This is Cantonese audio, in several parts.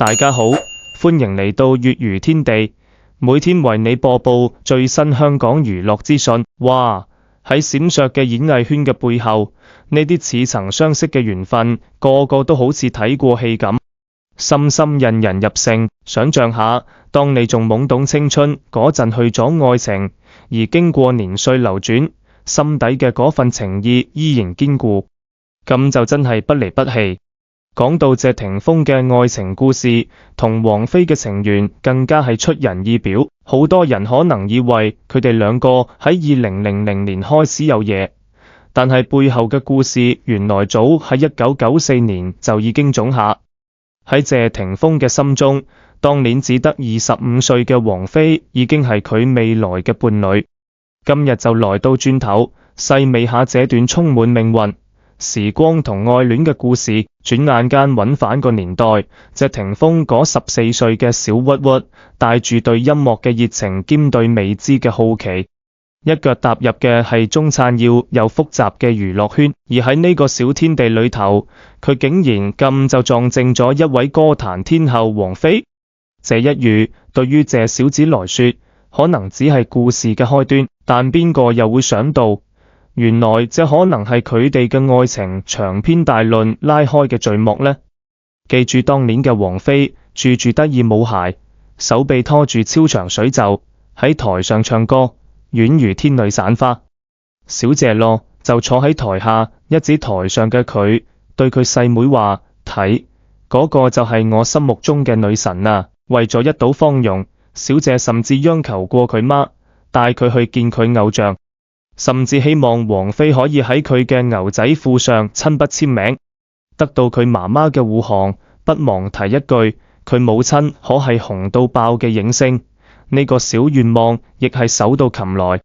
大家好，歡迎嚟到粵語天地，每天為你播報最新香港娛樂資訊。哇！喺閃爍嘅演藝圈嘅背後，呢啲似曾相識嘅緣分，個個都好似睇過戲咁，深深引人入勝。想像下，當你仲懵懂青春嗰陣去咗愛情，而經過年歲流轉，心底嘅嗰份情意依然堅固，咁就真係不離不棄。講到謝霆鋒嘅愛情故事，同王菲嘅情緣更加係出人意表。好多人可能以為佢哋兩個喺2000年開始有嘢，但係背後嘅故事原來早喺1994年就已經種下。喺謝霆鋒嘅心中，當年只得25歲嘅王菲已經係佢未來嘅伴侶。今日就來到轉頭，細味下這段充滿命運、時光同愛戀嘅故事。轉眼間揾返個年代，謝霆鋒嗰14歲嘅小鬱鬱，帶住對音樂嘅熱情兼對未知嘅好奇，一腳踏入嘅係中燦耀又複雜嘅娛樂圈。而喺呢個小天地裏頭，佢竟然咁就撞正咗一位歌壇天后王菲。這一遇對於謝小子來說，可能只係故事嘅開端，但邊個又會想到，原來這可能係佢哋嘅愛情長篇大論拉開嘅序幕呢？記住當年嘅王菲住得意舞鞋，手臂拖住超長水袖，喺台上唱歌，宛如天女散花。小謝咯就坐喺台下，一指台上嘅佢，對佢細妹話：睇，嗰個就係我心目中嘅女神啊！為咗一睹芳容，小謝甚至央求過佢媽帶佢去見佢偶像，甚至希望王菲可以喺佢嘅牛仔褲上親筆簽名。得到佢媽媽嘅護航，不忘提一句，佢母親可係紅到爆嘅影星。呢個小願望亦係手到擒來。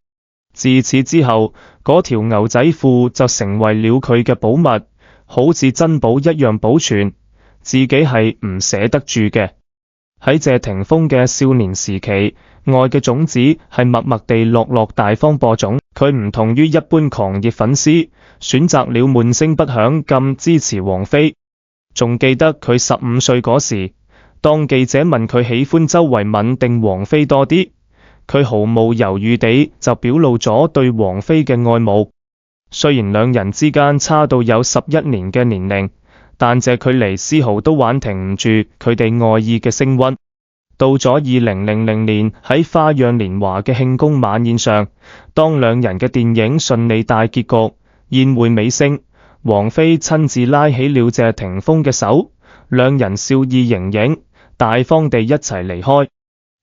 自此之後，嗰條牛仔褲就成為了佢嘅寶物，好似珍寶一樣保存，自己係唔捨得住嘅。喺謝霆鋒嘅少年時期，愛嘅種子係默默地落大方播種。佢唔同於一般狂熱粉絲，選擇了悶聲不響咁支持王菲。仲記得佢15歲嗰時，當記者問佢喜歡周慧敏定王菲多啲，佢毫無猶豫地就表露咗對王菲嘅愛慕。雖然兩人之間差到有11年嘅年齡，但這距離絲毫都挽停唔住佢哋愛意嘅升溫。到咗2000年喺花樣年華嘅慶功晚宴上，當兩人嘅電影順利大結局，宴會尾聲，王菲親自拉起了謝霆鋒嘅手，兩人笑意盈盈，大方地一齊離開。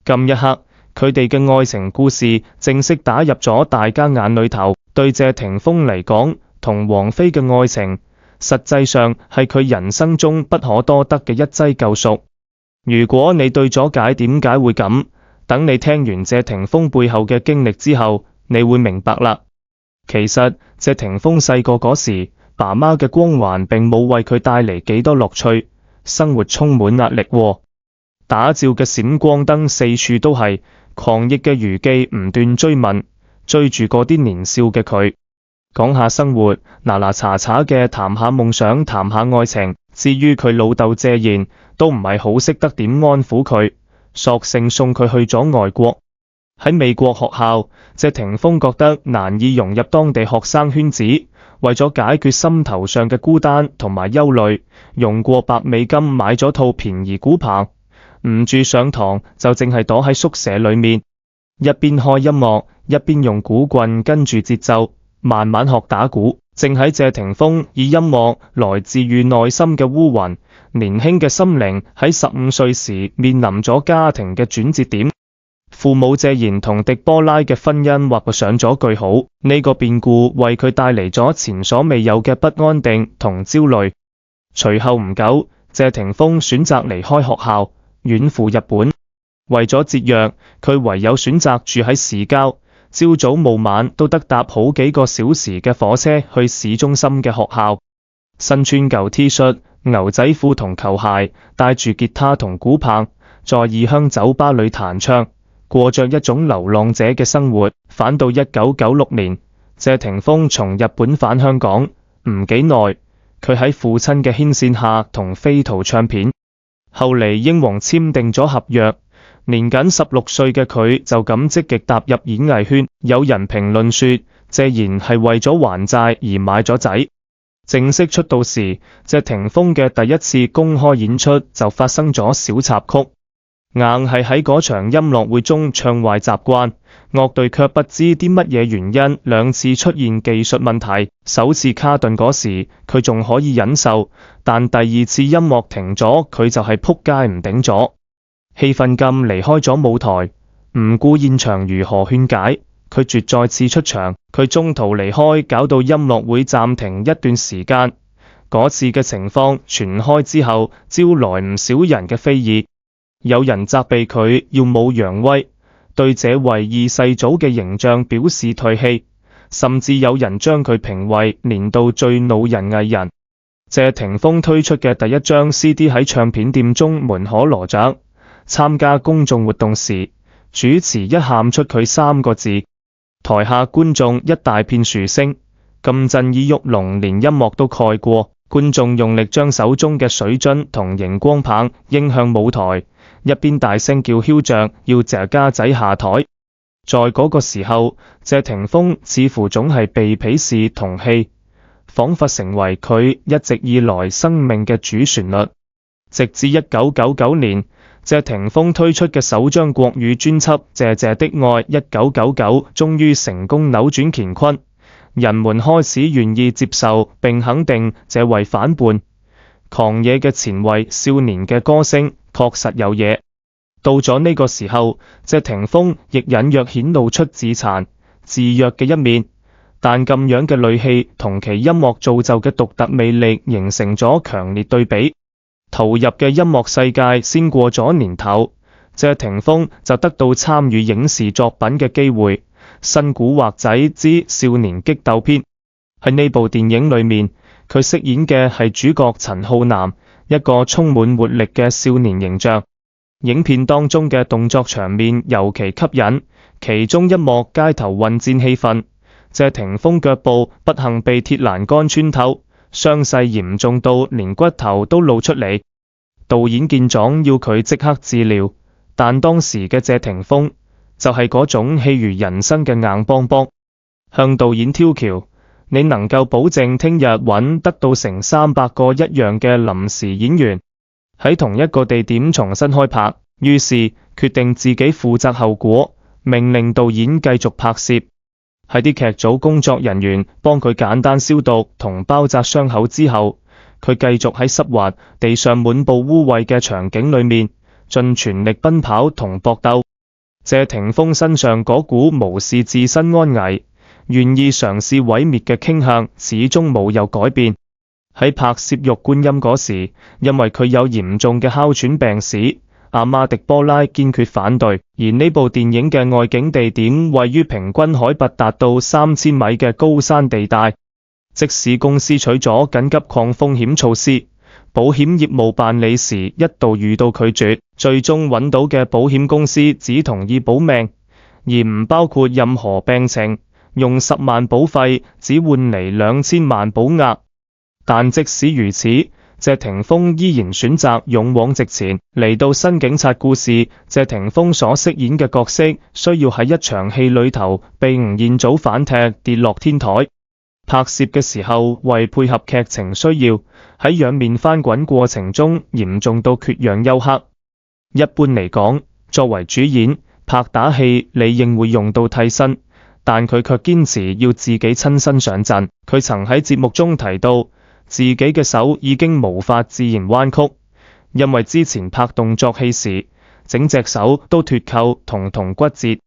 咁一刻，佢哋嘅愛情故事正式打入咗大家眼裏頭。對謝霆鋒嚟講，同王菲嘅愛情實際上係佢人生中不可多得嘅一劑救贖。如果你對咗解點解會咁，等你聽完謝霆鋒背後嘅經歷之後，你會明白啦。其實謝霆鋒細個嗰時，爸媽嘅光環並冇為佢帶嚟幾多樂趣，生活充滿壓力喎。打照嘅閃光燈四處都係，狂熱嘅娛記唔斷追問，追住嗰啲年少嘅佢。講下生活，嗱查查嘅談下夢想，談下愛情。至於佢老豆謝賢，都唔係好識得點安撫佢，索性送佢去咗外國。喺美國學校，謝霆鋒覺得難以融入當地學生圈子，為咗解決心頭上嘅孤單同埋憂慮，用過百美金買咗套便宜鼓棚，唔住上堂就淨係躲喺宿舍裏面，一邊開音樂，一邊用鼓棍跟住節奏慢慢學打鼓。正喺謝霆鋒以音樂來治癒內心嘅烏雲，年輕嘅心靈喺15歲時面臨咗家庭嘅轉折點。父母謝賢同狄波拉嘅婚姻畫上咗句號，呢個變故為佢帶嚟咗前所未有嘅不安定同焦慮。隨後唔久，謝霆鋒選擇離開學校，遠赴日本。為咗節約，佢唯有選擇住喺市郊，朝早暮晚都得搭好幾個小時嘅火車去市中心嘅學校。身穿舊 T 恤、牛仔褲同球鞋，帶住吉他同鼓棒，在異鄉酒吧裏彈唱，過着一種流浪者嘅生活。返到1996年，謝霆鋒從日本返香港，唔幾耐，佢喺父親嘅牽線下同飛圖唱片後嚟英皇簽訂咗合約，年僅16歲嘅佢就咁積極踏入演藝圈。有人評論說，謝賢係為咗還債而買咗仔。正式出道時，謝霆鋒嘅第一次公開演出就發生咗小插曲，硬係喺嗰場音樂會中唱壞習慣，樂隊卻不知啲乜嘢原因兩次出現技術問題。首次卡頓嗰時佢仲可以忍受，但第二次音樂停咗佢就係撲街唔頂咗，氣憤咁離開咗舞台，唔顧現場如何勸解，拒絕再次出場。佢中途離開，搞到音樂會暫停一段時間。嗰次嘅情況傳開之後，招來唔少人嘅非議，有人責備佢耀武揚威，對這位二世祖嘅形象表示唾棄，甚至有人將佢評為年度最惱人藝人。謝霆鋒推出嘅第一張 CD 喺唱片店中門可羅雀，參加公眾活動時，主持一喊出佢3個字，台下觀眾一大片噓聲，咁震耳欲聾，連音樂都蓋過。觀眾用力將手中嘅水樽同熒光棒扔向舞台，一邊大聲叫囂着要謝家仔下台。在嗰個時候，謝霆鋒似乎總係被鄙視同棄，仿佛成為佢一直以來生命嘅主旋律。直至1999年，謝霆鋒推出嘅首張國語專輯《謝謝的愛》1999終於成功扭轉乾坤，人們開始願意接受並肯定這位反叛狂野嘅前衛少年嘅歌聲確實有嘢。到咗呢個時候，謝霆鋒亦隱約顯露出自殘自虐嘅一面，但咁樣嘅戾氣同其音樂造就嘅獨特魅力形成咗強烈對比。投入嘅音樂世界先過咗年頭，謝霆鋒就得到參與影視作品嘅機會，《新古惑仔之少年激鬥篇》。喺呢部電影裏面，佢飾演嘅係主角陳浩南，一個充滿活力嘅少年形象。影片當中嘅動作場面尤其吸引，其中一幕街頭混戰氣氛，謝霆鋒腳部不幸被鐵欄杆穿透，傷勢嚴重到連骨頭都露出嚟。導演見狀要佢即刻治療，但當時嘅謝霆鋒就係嗰種戲如人生嘅硬邦邦，向導演挑橋，你能夠保證聽日揾得到成300個一樣嘅臨時演員喺同一個地點重新開拍，於是決定自己負責後果，命令導演繼續拍攝。喺啲劇組工作人員幫佢簡單消毒同包紮傷口之後，佢繼續喺濕滑、地上滿布污穢嘅場景裏面盡全力奔跑同搏鬥。謝霆鋒身上嗰股無視自身安危，願意嘗試毀滅嘅傾向始終冇有改變。喺拍攝玉觀音嗰時，因為佢有嚴重嘅哮喘病史，阿媽迪波拉堅決反對。而呢部電影嘅外景地點位於平均海拔達到3000米嘅高山地帶，即使公司取咗緊急抗風險措施，保險業務辦理時一度遇到拒絕，最終揾到嘅保險公司只同意保命，而唔包括任何病情，用10萬保費只換嚟2000萬保額。但即使如此，謝霆鋒依然選擇勇往直前。嚟到新警察故事，謝霆鋒所飾演嘅角色需要喺一場戲裏頭被吳彥祖反踢跌落天台。拍攝嘅時候，為配合劇情需要，喺仰面翻滾過程中嚴重到缺氧休克。一般嚟講，作為主演拍打戲理應會用到替身，但佢卻堅持要自己親身上陣。佢曾喺節目中提到，自己嘅手已經無法自然彎曲，因為之前拍動作戲時，整隻手都脫臼同骨折。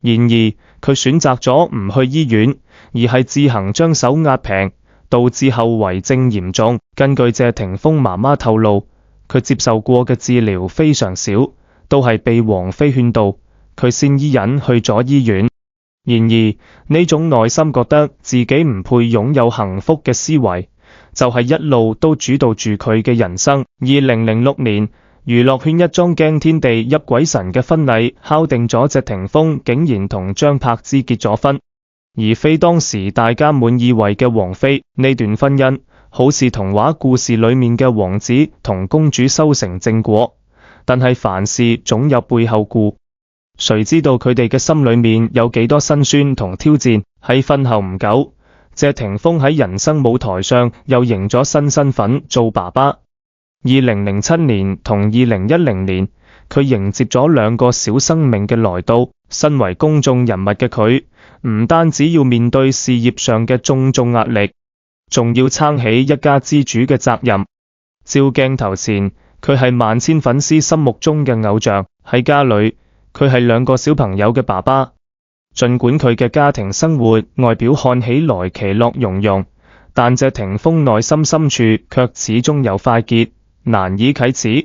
然而，佢選擇咗唔去醫院，而係自行將手壓平，導致後遺症嚴重。根據謝霆鋒媽媽透露，佢接受過嘅治療非常少，都係被王菲勸導，佢先依忍去咗醫院。然而，呢種內心覺得自己唔配擁有幸福嘅思維，就係一路都主導住佢嘅人生。2006年，娛樂圈一樁驚天地泣鬼神嘅婚禮敲定咗謝霆鋒竟然同張柏芝結咗婚，而非當時大家滿以為嘅王菲。呢段婚姻好似童話故事裏面嘅王子同公主修成正果。但係凡事總有背後故，誰知道佢哋嘅心裏面有幾多辛酸同挑戰。喺婚後唔久，謝霆鋒喺人生舞台上又迎咗新身份做爸爸。2007年同2010年，佢迎接咗2個小生命嘅來到。身為公眾人物嘅佢，唔單止要面對事業上嘅種種壓力，仲要撐起一家之主嘅責任。照鏡頭前，佢係萬千粉絲心目中嘅偶像。喺家裏，佢係2個小朋友嘅爸爸。儘管佢嘅家庭生活外表看起來其樂融融，但謝霆鋒內心深處卻始終有塊結，難以啟齒。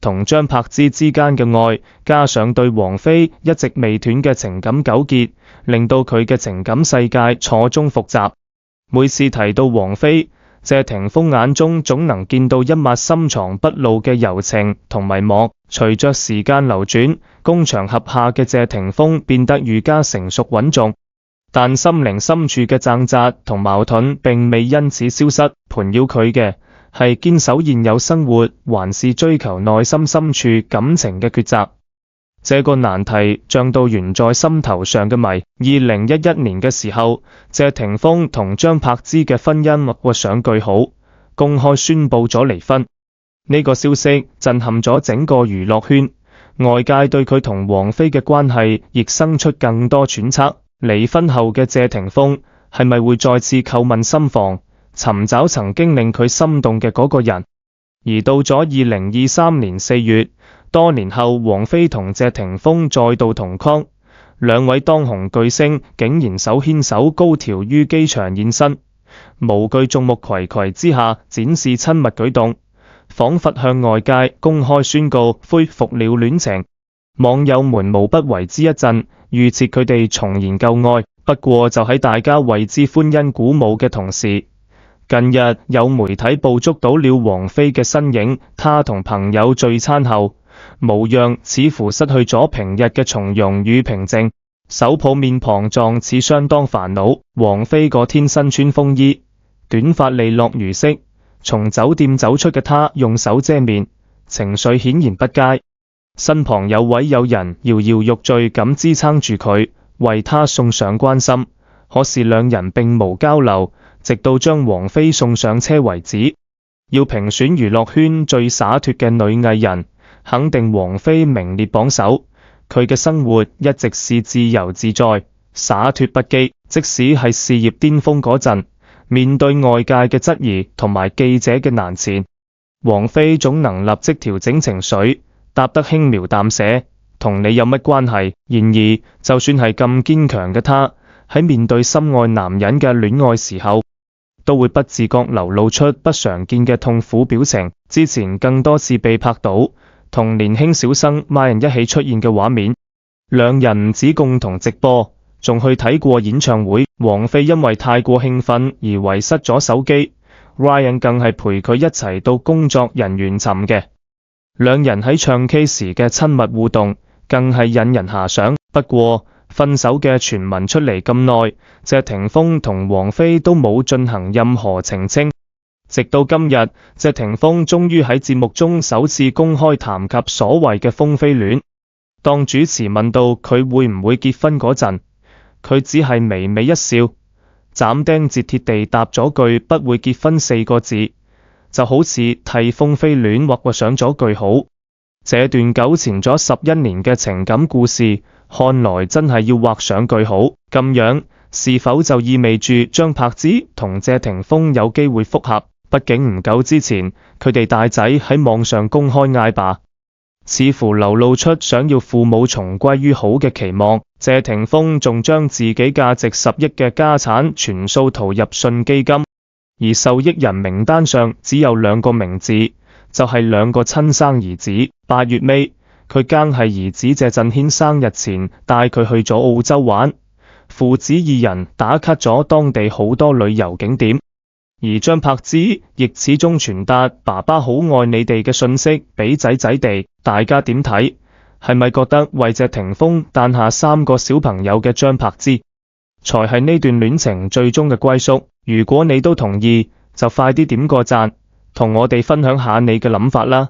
同張柏芝之間嘅愛，加上對王菲一直未斷嘅情感糾結，令到佢嘅情感世界錯綜複雜。每次提到王菲，謝霆鋒眼中總能見到一抹深藏不露嘅柔情同迷惘。隨着時間流轉，宮場合下嘅謝霆鋒變得愈加成熟穩重，但心靈深處嘅掙扎同矛盾並未因此消失。盤繞佢嘅係堅守現有生活，還是追求內心深處感情嘅抉擇。這個難題像到懸在心頭上嘅謎。2011年嘅時候，謝霆鋒同張柏芝嘅婚姻畫上句號，公開宣布咗離婚。呢個消息震撼咗整個娛樂圈，外界對佢同王菲嘅關係亦生出更多揣測。離婚後嘅謝霆鋒係咪會再次叩問心房，尋找曾經令佢心動嘅嗰個人？而到咗2023年4月，多年後，王菲同謝霆鋒再度同框，2位當紅巨星竟然手牽手高調於機場現身，無懼眾目睽睽之下展示親密舉動，仿佛向外界公開宣告恢復了戀情。網友們無不為之一振，預設佢哋重燃舊愛。不過就喺大家為之歡欣鼓舞嘅同時，近日有媒體捕捉到了王菲嘅身影，她同朋友聚餐後，模樣似乎失去咗平日嘅從容與平靜，手抱面龐狀似相當煩惱。王菲嗰天身穿風衣，短髮利落如昔，從酒店走出嘅她用手遮面，情緒顯然不佳。身旁有位友人搖搖欲墜咁支撐住佢，為她送上關心。可是2人並無交流，直到將王菲送上車為止。要評選娛樂圈最灑脫嘅女藝人，肯定王菲名列榜首。佢嘅生活一直是自由自在、灑脫不羈，即使係事業巔峰嗰陣，面對外界嘅質疑同埋記者嘅難纏，王菲總能立即調整情緒，答得輕描淡寫，同你有乜關係？然而，就算係咁堅強嘅她，喺面對心愛男人嘅戀愛時候，都會不自覺流露出不常見嘅痛苦表情。之前更多次被拍到同年輕小生孖人一起出現嘅畫面，2人唔止共同直播，仲去睇過演唱會。王菲因為太過興奮而遺失咗手機，Ryan 更係陪佢一齊到工作人員尋嘅。2人喺唱 K 時嘅親密互動更係引人遐想。不過分手嘅傳聞出嚟咁耐，謝霆鋒同王菲都冇進行任何澄清。直到今日，謝霆鋒終於喺節目中首次公開談及所謂嘅風飛戀。當主持問到佢會唔會結婚嗰陣，佢只係微微一笑，斬釘截鐵地答咗句不會結婚4個字，就好似替風飛戀畫上咗句號。這段糾纏咗11年嘅情感故事，看來真係要畫上句號。咁樣是否就意味住張柏芝同謝霆鋒有機會復合？畢竟唔久之前，佢哋大仔喺網上公開嗌爸，似乎流露出想要父母重歸於好嘅期望。謝霆鋒仲將自己價值10億嘅家產全數投入信基金，而受益人名單上只有2個名字，就係2個親生兒子。8月尾，佢更係兒子謝震軒生日前帶佢去咗澳洲玩，父子2人打卡咗當地好多旅遊景點。而張柏芝亦始終傳達爸爸好愛你哋嘅訊息俾仔仔哋，大家點睇？係咪覺得為謝霆鋒誕下3個小朋友嘅張柏芝才係呢段戀情最終嘅歸宿？如果你都同意，就快啲點個讚，同我哋分享下你嘅諗法啦。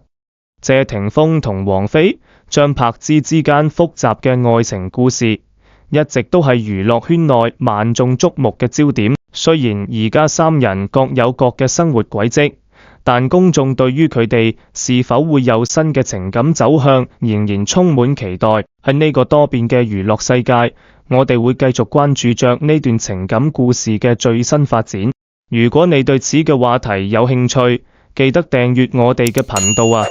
謝霆鋒同王菲、張柏芝之間複雜嘅愛情故事，一直都係娛樂圈內萬眾矚目嘅焦點。雖然而家三人各有各嘅生活軌跡，但公眾對於佢哋是否會有新嘅情感走向，仍然充滿期待。喺呢個多變嘅娛樂世界，我哋會繼續關注着呢段情感故事嘅最新發展。如果你對此嘅話題有興趣，記得訂閱我哋嘅頻道啊！